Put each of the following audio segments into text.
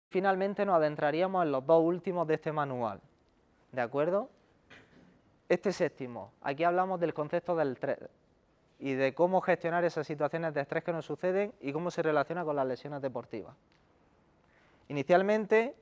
Finalmente nos adentraríamos en los dos últimos de este manual, ¿de acuerdo? Este séptimo, aquí hablamos del concepto del estrés y de cómo gestionar esas situaciones de estrés que nos suceden y cómo se relaciona con las lesiones deportivas. Inicialmente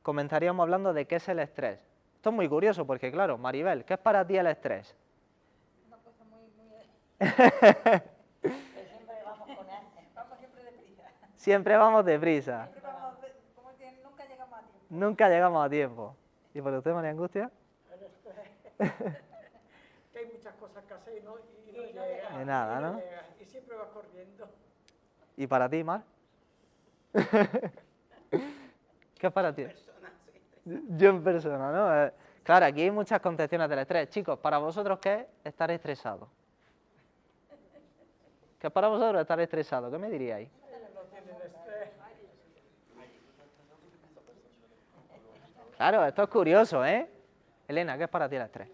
comenzaríamos hablando de qué es el estrés. Esto es muy curioso porque, claro, Maribel, ¿qué es para ti el estrés? Una cosa muy... Pero siempre vamos con él, vamos siempre deprisa. Siempre vamos deprisa. Siempre vamos, como que nunca llegamos a tiempo. Nunca llegamos a tiempo. ¿Y por usted, María Angustia? El estrés. Que hay muchas cosas que hacer y no llega. De nada, ¿no? Y siempre vas corriendo. ¿Y para ti, Mar? ¿Qué es para ti? Yo en persona, ¿no? Claro, aquí hay muchas concepciones del estrés. Chicos, ¿para vosotros qué es estar estresado? ¿Qué es para vosotros estar estresado? ¿Qué me diríais? No tienen estrés. Claro, esto es curioso, ¿eh? Elena, ¿qué es para ti el estrés?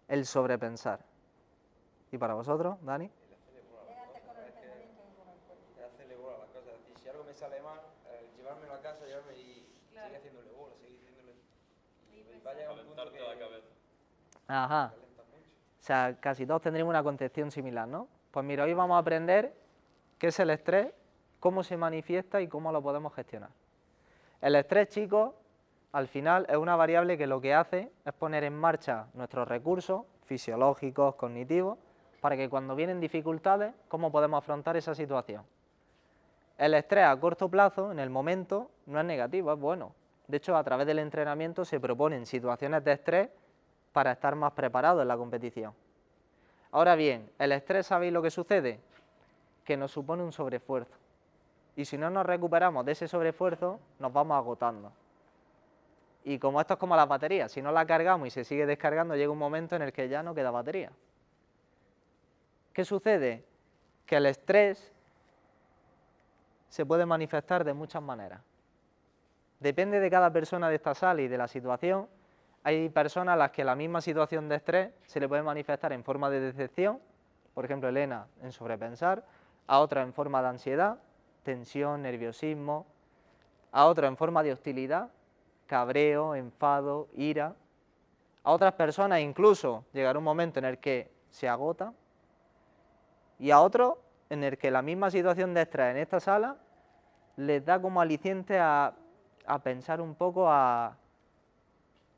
El sobrepensar. ¿Y para vosotros, Dani? Hacerle bola a las cosas. Es decir, si algo me sale mal, llevármelo a casa, llevarme y seguir haciéndole bola, seguir haciéndole. Y va a llegar un punto que la cabeza. Ajá. O sea, casi todos tendremos una concepción similar, ¿no? Pues mira, hoy vamos a aprender qué es el estrés, cómo se manifiesta y cómo lo podemos gestionar. El estrés, chicos, al final es una variable que lo que hace es poner en marcha nuestros recursos fisiológicos, cognitivos, para que cuando vienen dificultades, ¿cómo podemos afrontar esa situación? El estrés a corto plazo, en el momento, no es negativo, es bueno. De hecho, a través del entrenamiento se proponen situaciones de estrés para estar más preparados en la competición. Ahora bien, el estrés, ¿sabéis lo que sucede? Que nos supone un sobreesfuerzo. Y si no nos recuperamos de ese sobreesfuerzo, nos vamos agotando. Y como esto es como las baterías, si no la cargamos y se sigue descargando, llega un momento en el que ya no queda batería. ¿Qué sucede? Que el estrés se puede manifestar de muchas maneras. Depende de cada persona de esta sala y de la situación. Hay personas a las que la misma situación de estrés se le puede manifestar en forma de decepción, por ejemplo Elena en sobrepensar, a otra en forma de ansiedad, tensión, nerviosismo, a otra en forma de hostilidad, cabreo, enfado, ira. A otras personas incluso llegará un momento en el que se agota y a otros en el que la misma situación de estrés en esta sala les da como aliciente a pensar un poco, a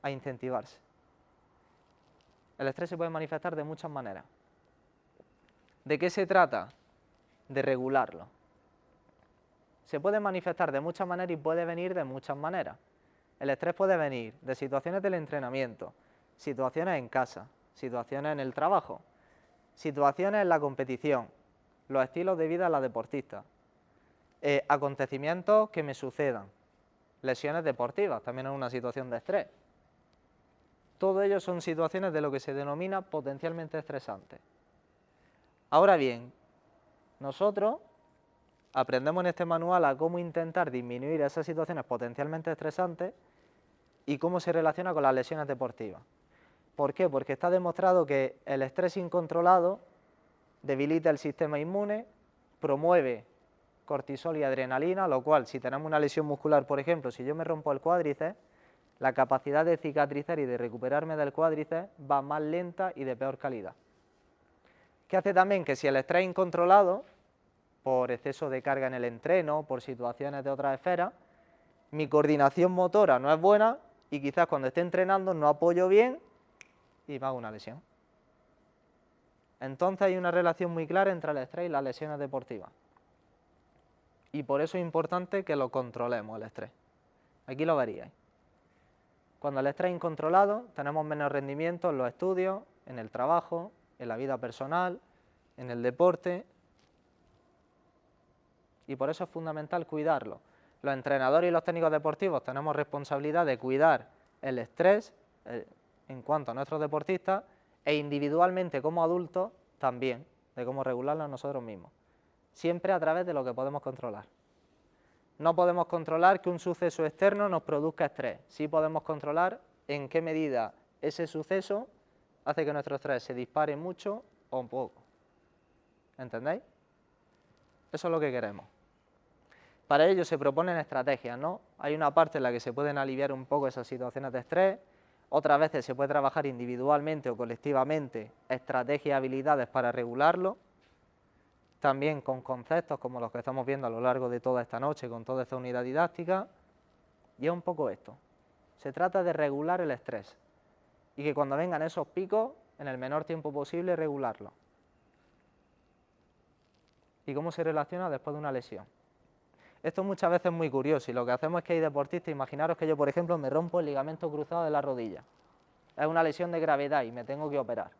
incentivarse. El estrés se puede manifestar de muchas maneras. ¿De qué se trata? De regularlo. Se puede manifestar de muchas maneras y puede venir de muchas maneras. El estrés puede venir de situaciones del entrenamiento, situaciones en casa, situaciones en el trabajo, situaciones en la competición, los estilos de vida de la deportista, acontecimientos que me sucedan, lesiones deportivas, también es una situación de estrés. Todo ello son situaciones de lo que se denomina potencialmente estresantes. Ahora bien, nosotros aprendemos en este manual a cómo intentar disminuir esas situaciones potencialmente estresantes y cómo se relaciona con las lesiones deportivas. ¿Por qué? Porque está demostrado que el estrés incontrolado debilita el sistema inmune, promueve cortisol y adrenalina, lo cual, si tenemos una lesión muscular, por ejemplo, si yo me rompo el cuádriceps, la capacidad de cicatrizar y de recuperarme del cuádriceps va más lenta y de peor calidad. ¿Qué hace también? Que si el estrés es incontrolado, por exceso de carga en el entreno, por situaciones de otras esferas, mi coordinación motora no es buena y quizás cuando esté entrenando no apoyo bien y me hago una lesión. Entonces hay una relación muy clara entre el estrés y las lesiones deportivas. Y por eso es importante que lo controlemos, el estrés. Aquí lo veríais. Cuando el estrés es incontrolado, tenemos menos rendimiento en los estudios, en el trabajo, en la vida personal, en el deporte. Y por eso es fundamental cuidarlo. Los entrenadores y los técnicos deportivos tenemos responsabilidad de cuidar el estrés en cuanto a nuestros deportistas e individualmente como adultos también, de cómo regularlo nosotros mismos. Siempre a través de lo que podemos controlar. No podemos controlar que un suceso externo nos produzca estrés. Sí podemos controlar en qué medida ese suceso hace que nuestro estrés se dispare mucho o un poco. ¿Entendéis? Eso es lo que queremos. Para ello se proponen estrategias, ¿no? Hay una parte en la que se pueden aliviar un poco esas situaciones de estrés, otras veces se puede trabajar individualmente o colectivamente estrategias y habilidades para regularlo, también con conceptos como los que estamos viendo a lo largo de toda esta noche, con toda esta unidad didáctica, y es un poco esto. Se trata de regular el estrés y que cuando vengan esos picos, en el menor tiempo posible, regularlo. ¿Y cómo se relaciona después de una lesión? Esto muchas veces es muy curioso y lo que hacemos es que hay deportistas, imaginaros que yo, por ejemplo, me rompo el ligamento cruzado de la rodilla. Es una lesión de gravedad y me tengo que operar.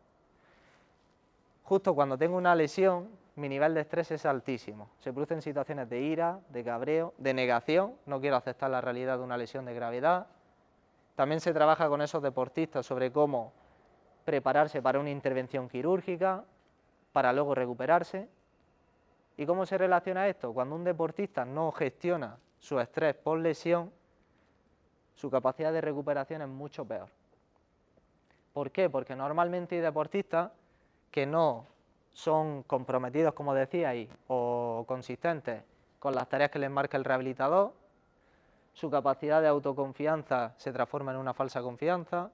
Justo cuando tengo una lesión, mi nivel de estrés es altísimo. Se producen situaciones de ira, de cabreo, de negación, no quiero aceptar la realidad de una lesión de gravedad. También se trabaja con esos deportistas sobre cómo prepararse para una intervención quirúrgica, para luego recuperarse. ¿Y cómo se relaciona esto? Cuando un deportista no gestiona su estrés por lesión, su capacidad de recuperación es mucho peor. ¿Por qué? Porque normalmente hay deportistas que no son comprometidos, como decíais, o consistentes con las tareas que les marca el rehabilitador, su capacidad de autoconfianza se transforma en una falsa confianza,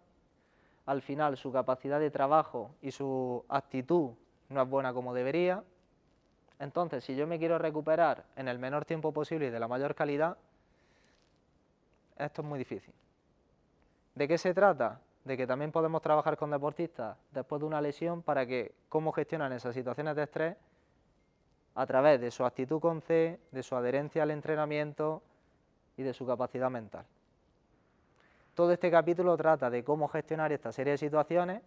al final su capacidad de trabajo y su actitud no es buena como debería. Entonces, si yo me quiero recuperar en el menor tiempo posible y de la mayor calidad, esto es muy difícil. ¿De qué se trata? De que también podemos trabajar con deportistas después de una lesión para que cómo gestionan esas situaciones de estrés a través de su actitud con C, de su adherencia al entrenamiento y de su capacidad mental. Todo este capítulo trata de cómo gestionar esta serie de situaciones,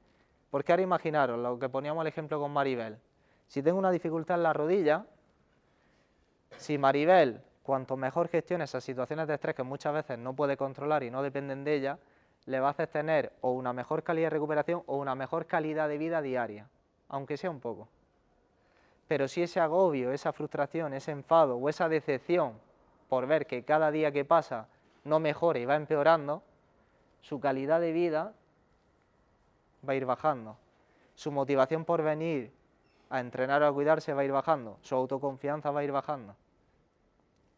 porque ahora imaginaros lo que poníamos el ejemplo con Maribel. Si tengo una dificultad en la rodilla, si Maribel, cuanto mejor gestione esas situaciones de estrés que muchas veces no puede controlar y no dependen de ella, le va a hacer tener o una mejor calidad de recuperación o una mejor calidad de vida diaria, aunque sea un poco. Pero si ese agobio, esa frustración, ese enfado o esa decepción por ver que cada día que pasa no mejora y va empeorando, su calidad de vida va a ir bajando. Su motivación por venir a entrenar o a cuidarse va a ir bajando, su autoconfianza va a ir bajando.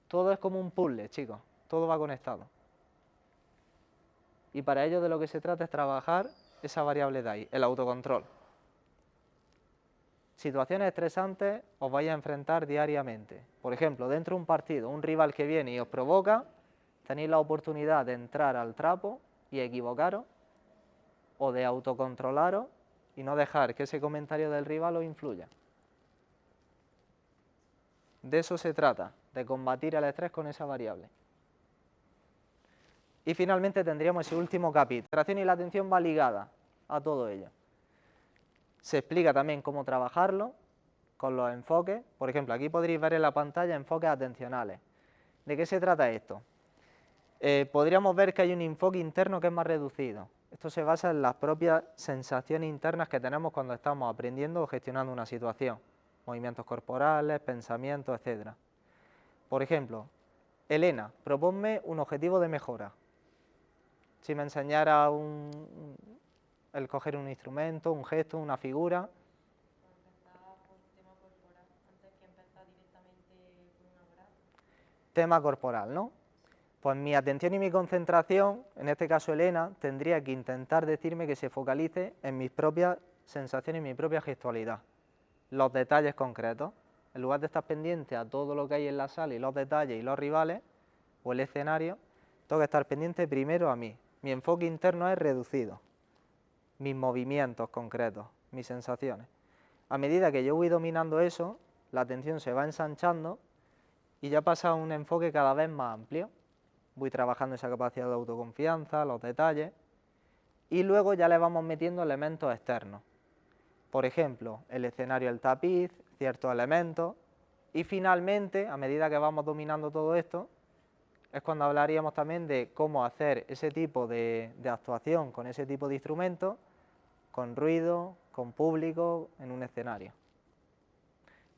Todo es como un puzzle, chicos, todo va conectado. Y para ello de lo que se trata es trabajar esa variable de ahí, el autocontrol. Situaciones estresantes os vais a enfrentar diariamente. Por ejemplo, dentro de un partido, un rival que viene y os provoca, tenéis la oportunidad de entrar al trapo y equivocaros, o de autocontrolaros y no dejar que ese comentario del rival os influya. De eso se trata, de combatir el estrés con esa variable. Y finalmente tendríamos ese último capítulo. La concentración y la atención va ligada a todo ello. Se explica también cómo trabajarlo con los enfoques. Por ejemplo, aquí podréis ver en la pantalla enfoques atencionales. ¿De qué se trata esto? Podríamos ver que hay un enfoque interno que es más reducido. Esto se basa en las propias sensaciones internas que tenemos cuando estamos aprendiendo o gestionando una situación. Movimientos corporales, pensamientos, etc. Por ejemplo, Elena, proponme un objetivo de mejora. Si me enseñara el coger un instrumento, un gesto, una figura. Empezar por tema corporal, antes que empezar directamente con una hora. Tema corporal, ¿no? Pues mi atención y mi concentración, en este caso Elena, tendría que intentar decirme que se focalice en mis propias sensaciones y mi propia gestualidad, los detalles concretos. En lugar de estar pendiente a todo lo que hay en la sala y los detalles y los rivales o el escenario, tengo que estar pendiente primero a mí. Mi enfoque interno es reducido, mis movimientos concretos, mis sensaciones. A medida que yo voy dominando eso, la atención se va ensanchando y ya pasa a un enfoque cada vez más amplio. Voy trabajando esa capacidad de autoconfianza, los detalles, y luego ya le vamos metiendo elementos externos. Por ejemplo, el escenario, el tapiz, ciertos elementos, y finalmente, a medida que vamos dominando todo esto, es cuando hablaríamos también de cómo hacer ese tipo de actuación con ese tipo de instrumentos, con ruido, con público, en un escenario.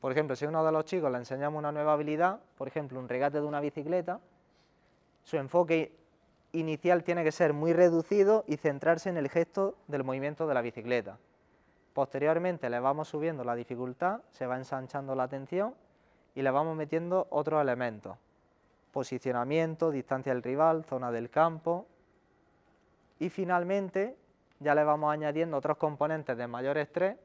Por ejemplo, si a uno de los chicos le enseñamos una nueva habilidad, por ejemplo, un regate de una bicicleta, su enfoque inicial tiene que ser muy reducido y centrarse en el gesto del movimiento de la bicicleta. Posteriormente le vamos subiendo la dificultad, se va ensanchando la atención y le vamos metiendo otros elementos. posicionamiento, distancia del rival, zona del campo. Y finalmente ya le vamos añadiendo otros componentes de mayor estrés.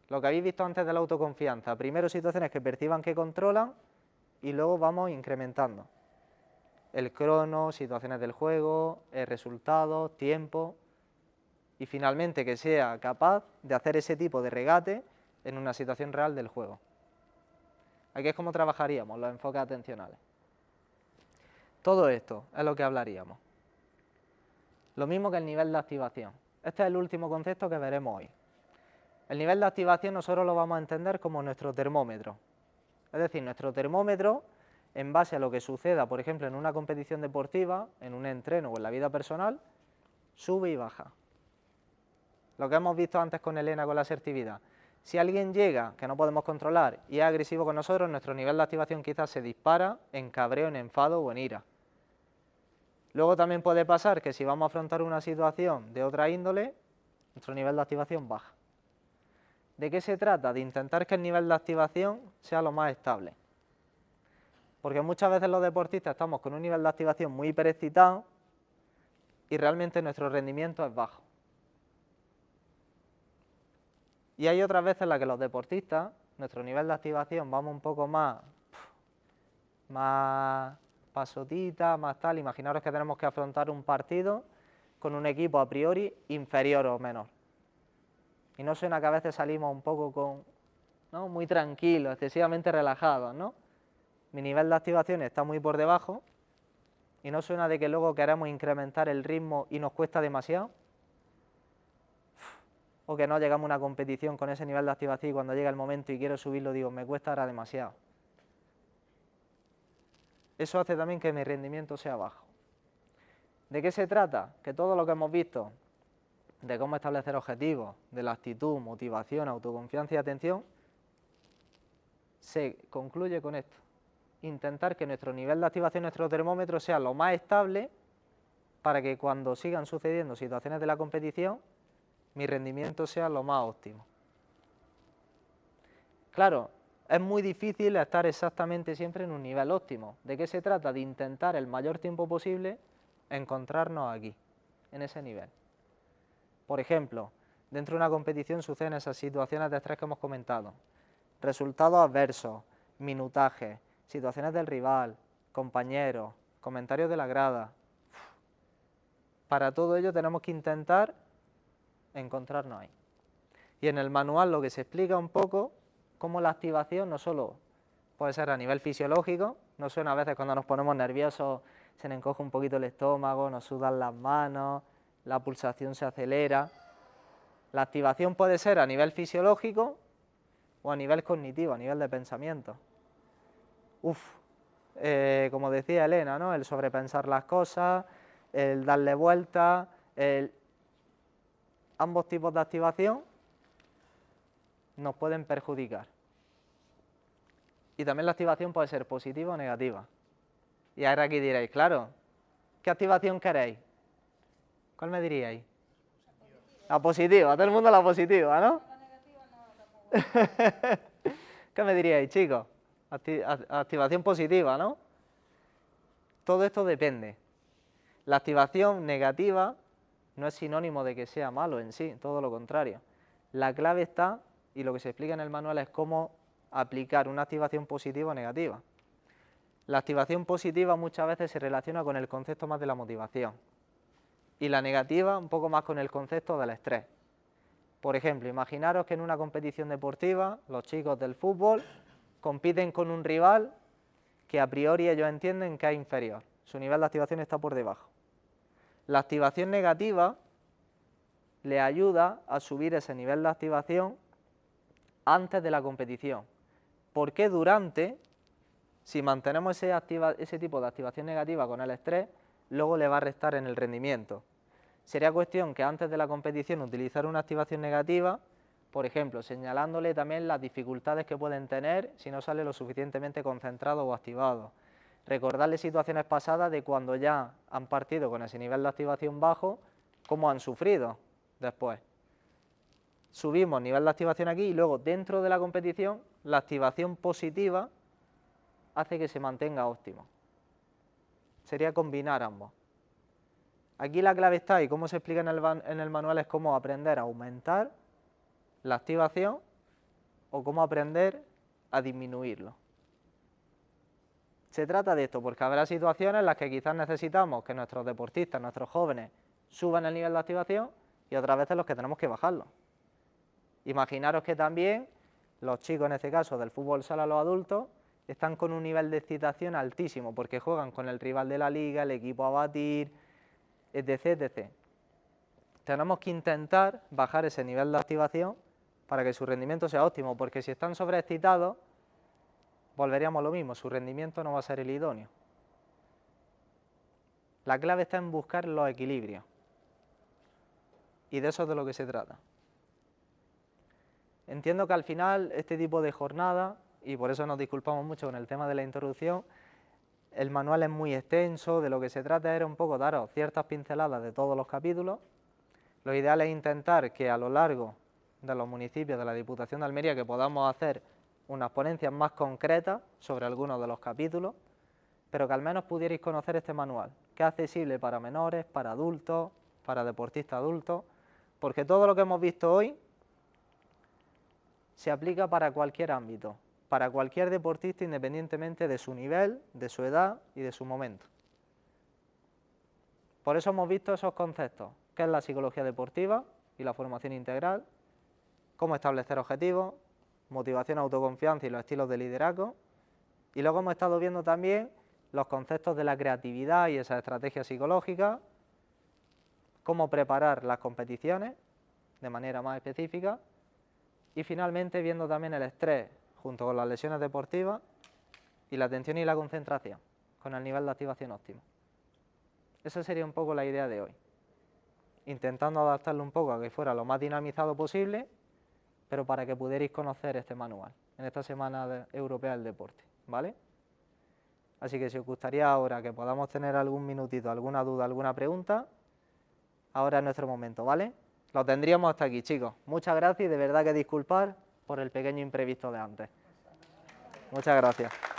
Lo que habéis visto antes de la autoconfianza, primero situaciones que perciban que controlan y luego vamos incrementando. El crono, situaciones del juego, resultados, tiempo y finalmente que sea capaz de hacer ese tipo de regate en una situación real del juego. Aquí es como trabajaríamos los enfoques atencionales. Todo esto es lo que hablaríamos. Lo mismo que el nivel de activación. Este es el último concepto que veremos hoy. El nivel de activación nosotros lo vamos a entender como nuestro termómetro. Es decir, nuestro termómetro, en base a lo que suceda, por ejemplo, en una competición deportiva, en un entreno o en la vida personal, sube y baja. Lo que hemos visto antes con Elena con la asertividad. Si alguien llega, que no podemos controlar, y es agresivo con nosotros, nuestro nivel de activación quizás se dispara en cabreo, en enfado o en ira. Luego también puede pasar que si vamos a afrontar una situación de otra índole, nuestro nivel de activación baja. ¿De qué se trata? De intentar que el nivel de activación sea lo más estable. Porque muchas veces los deportistas estamos con un nivel de activación muy hiperexcitado y realmente nuestro rendimiento es bajo. Y hay otras veces en las que los deportistas, nuestro nivel de activación vamos un poco más pasotita, más tal. Imaginaros que tenemos que afrontar un partido con un equipo a priori inferior o menor. Y no suena que a veces salimos un poco muy tranquilos, excesivamente relajados, ¿no? Mi nivel de activación está muy por debajo y no suena de que luego queremos incrementar el ritmo y nos cuesta demasiado. O que no llegamos a una competición con ese nivel de activación y cuando llega el momento y quiero subirlo digo, me cuesta ahora demasiado. Eso hace también que mi rendimiento sea bajo. ¿De qué se trata? Que todo lo que hemos visto de cómo establecer objetivos, de la actitud, motivación, autoconfianza y atención, se concluye con esto. Intentar que nuestro nivel de activación, nuestro termómetro sea lo más estable para que cuando sigan sucediendo situaciones de la competición, mi rendimiento sea lo más óptimo. Claro, es muy difícil estar exactamente siempre en un nivel óptimo. ¿De qué se trata? De intentar el mayor tiempo posible encontrarnos aquí, en ese nivel. Por ejemplo, dentro de una competición suceden esas situaciones de estrés que hemos comentado. Resultados adversos, minutaje, situaciones del rival, compañeros, comentarios de la grada. Para todo ello tenemos que intentar encontrarnos ahí. Y en el manual lo que se explica un poco cómo la activación no solo puede ser a nivel fisiológico, no suena a veces cuando nos ponemos nerviosos, se nos encoge un poquito el estómago, nos sudan las manos, la pulsación se acelera. La activación puede ser a nivel fisiológico o a nivel cognitivo, a nivel de pensamiento. Como decía Elena, ¿no? El sobrepensar las cosas, el darle vueltas, ambos tipos de activación nos pueden perjudicar. Y también la activación puede ser positiva o negativa. Y ahora aquí diréis, claro, ¿qué activación queréis? ¿Cuál me diríais? La positiva, todo el mundo la positiva, ¿no? La negativa no, tampoco. ¿Qué me diríais, chicos? Activación positiva, ¿no? Todo esto depende. La activación negativa no es sinónimo de que sea malo en sí, todo lo contrario. La clave está, y lo que se explica en el manual es cómo aplicar una activación positiva o negativa. La activación positiva muchas veces se relaciona con el concepto más de la motivación y la negativa un poco más con el concepto del estrés. Por ejemplo, imaginaros que en una competición deportiva los chicos del fútbol compiten con un rival que a priori ellos entienden que es inferior, su nivel de activación está por debajo. La activación negativa le ayuda a subir ese nivel de activación antes de la competición. ¿Por qué durante? Si mantenemos ese tipo de activación negativa con el estrés, luego le va a restar en el rendimiento. Sería cuestión que antes de la competición utilizar una activación negativa, por ejemplo, señalándole también las dificultades que pueden tener si no sale lo suficientemente concentrado o activado. Recordarle situaciones pasadas de cuando ya han partido con ese nivel de activación bajo, cómo han sufrido después. Subimos nivel de activación aquí y luego dentro de la competición la activación positiva hace que se mantenga óptimo. sería combinar ambos. Aquí la clave está, y cómo se explica en el manual, es cómo aprender a aumentar la activación o cómo aprender a disminuirlo. Se trata de esto, porque habrá situaciones en las que quizás necesitamos que nuestros deportistas, nuestros jóvenes, suban el nivel de activación y otras veces los que tenemos que bajarlo. Imaginaros que también los chicos, en este caso del fútbol sala, los adultos, están con un nivel de excitación altísimo porque juegan con el rival de la liga, el equipo a batir, etc, etc. Tenemos que intentar bajar ese nivel de activación para que su rendimiento sea óptimo, porque si están sobreexcitados, volveríamos a lo mismo, su rendimiento no va a ser el idóneo. La clave está en buscar los equilibrios, y de eso es de lo que se trata. Entiendo que al final este tipo de jornada, y por eso nos disculpamos mucho con el tema de la introducción, el manual es muy extenso, de lo que se trata era un poco daros ciertas pinceladas de todos los capítulos. Lo ideal es intentar que a lo largo de los municipios de la Diputación de Almería que podamos hacer unas ponencias más concretas sobre algunos de los capítulos, pero que al menos pudierais conocer este manual, que es accesible para menores, para adultos, para deportistas adultos, porque todo lo que hemos visto hoy se aplica para cualquier ámbito, para cualquier deportista independientemente de su nivel, de su edad y de su momento. Por eso hemos visto esos conceptos, que es la psicología deportiva y la formación integral, cómo establecer objetivos, motivación, autoconfianza y los estilos de liderazgo, y luego hemos estado viendo también los conceptos de la creatividad y esas estrategias psicológicas, cómo preparar las competiciones de manera más específica, y finalmente viendo también el estrés junto con las lesiones deportivas y la atención y la concentración con el nivel de activación óptimo. Esa sería un poco la idea de hoy, intentando adaptarlo un poco a que fuera lo más dinamizado posible, pero para que pudierais conocer este manual en esta Semana Europea del Deporte, ¿vale? Así que si os gustaría ahora que podamos tener algún minutito, alguna duda, alguna pregunta, ahora es nuestro momento, ¿vale? Lo tendríamos hasta aquí, chicos. Muchas gracias y de verdad que disculpar por el pequeño imprevisto de antes. Muchas gracias.